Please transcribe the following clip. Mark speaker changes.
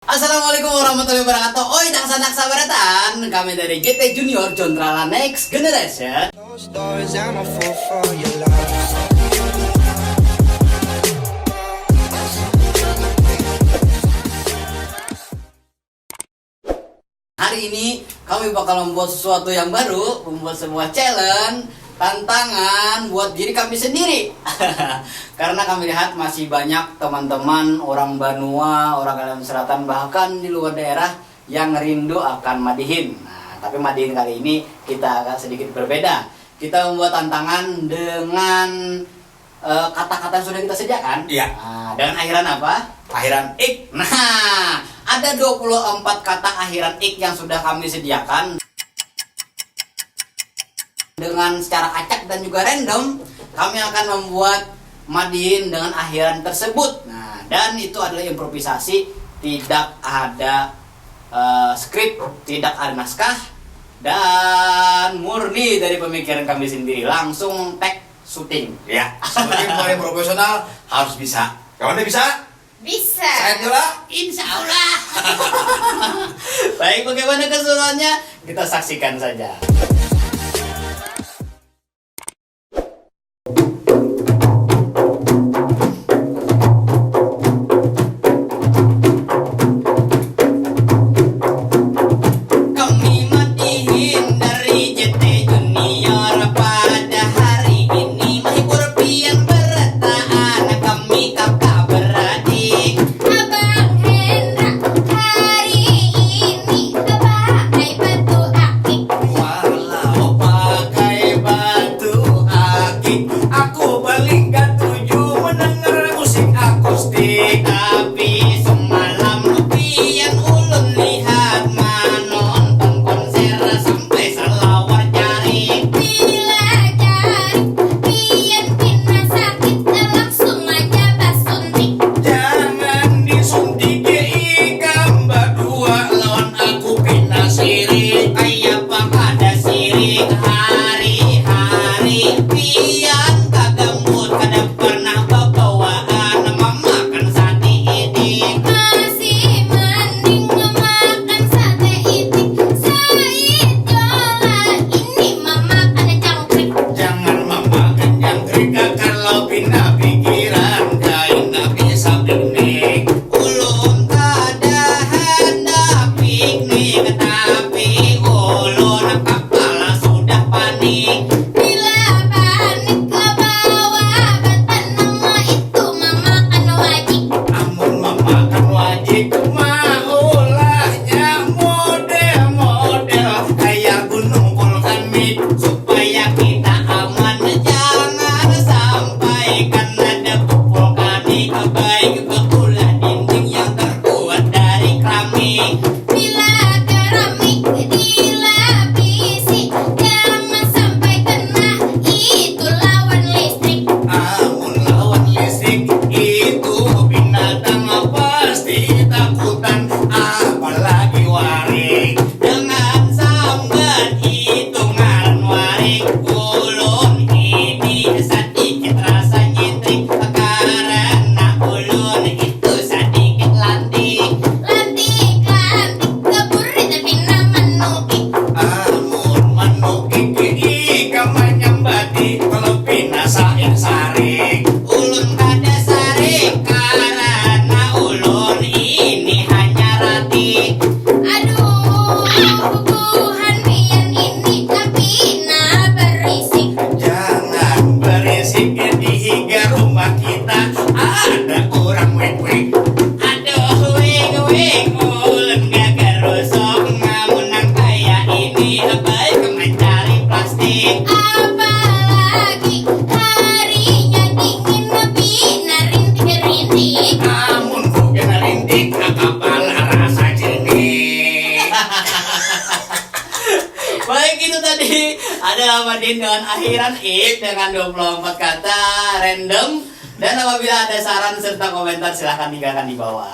Speaker 1: Assalamualaikum warahmatullahi wabarakatuh. Oi, tangsa naksa baratan. Kami dari GT Junior Jontrala Next Generation. Hari ini kami bakal membuat sesuatu yang baru, membuat sebuah challenge, tantangan buat diri kami sendiri. Karena kami lihat masih banyak teman-teman orang Banua, orang Kalimantan Selatan, bahkan di luar daerah yang rindu akan Madihin. Nah, tapi Madihin kali ini kita agak sedikit berbeda. Kita membuat tantangan dengan kata-kata yang sudah kita sediakan.
Speaker 2: Iya.
Speaker 1: Nah, dengan akhiran apa? Akhiran ik. Nah, ada 24 kata akhiran ik yang sudah kami sediakan. Dengan secara acak dan juga random, kami akan membuat Madihin dengan akhiran tersebut. Nah, dan itu adalah improvisasi, tidak ada skrip, tidak ada naskah, dan murni dari pemikiran kami sendiri. Langsung tag syuting.
Speaker 2: Ya, sebagai pemain profesional harus bisa. Kawan bisa?
Speaker 3: Bisa.
Speaker 2: Saya juga.
Speaker 1: Insya Allah. Baik, bagaimana keseruannya? Kita saksikan saja. Baik, itu tadi ada Madihin dengan akhiran ik dengan 24 kata random. Dan apabila ada saran serta komentar silahkan tinggalkan di bawah.